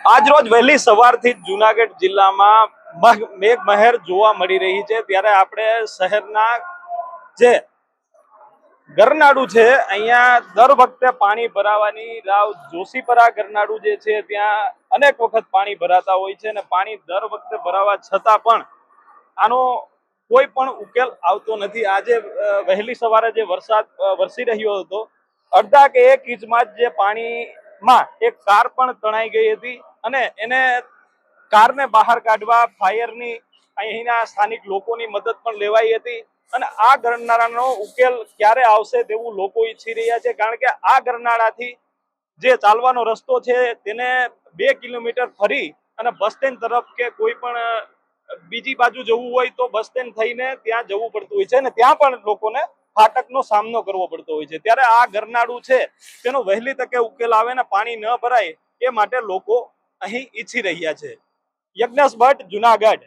આજરોજ વહેલી સવારથી જ જુનાગઢ જિલ્લામાં મેઘમહેર જોવા મળી રહી છે। ત્યારે આપણે શહેરના જે ગરનાળું છે અહીંયા દર વખતે પાણી ભરાવાની રાવ જોશીપરા ગરનાળું જે છે ત્યાં અનેક વખત પાણી ભરાતા હોય છે અને પાણી દર વખતે ભરાવા છતાં પણ આનો કોઈ પણ ઉકેલ આવતો નથી। આજે વહેલી સવારે જે વરસાદ વરસી રહ્યો હતો, અડધા કે 1 ઇંચમાં જ જે પાણીમાં એક કાર પણ તણાઈ ગઈ હતી અને એને કારને બહાર કાઢવા ફાયરની અહીંના સ્થાનિક લોકોની મદદ પણ લેવાઈ હતી અને આ ગરનાળાનો ઉકેલ ક્યારે આવશે તેવું લોકો ઈચ્છી રહ્યા છે। કારણ કે આ ગરનાળાથી જે ચાલવાનો રસ્તો છે તેને 2 કિલોમીટર ફરી અને બસ સ્ટેન્ડ તરફ કે કોઈ પણ બીજી બાજુ જવું હોય તો બસ સ્ટેન્ડ થઈને ત્યાં જવું પડતું હોય છે અને ત્યાં પણ લોકોને ફાટકનો સામનો કરવો પડતો હોય છે। ત્યારે આ ગરનાળું છે તેનો વહેલી તકે ઉકેલ આવે ને પાણી ન ભરાય એ માટે લોકો અહીં ઈચ્છી રહ્યા છે। યજ્ઞેશ ભટ્ટ, જુનાગઢ।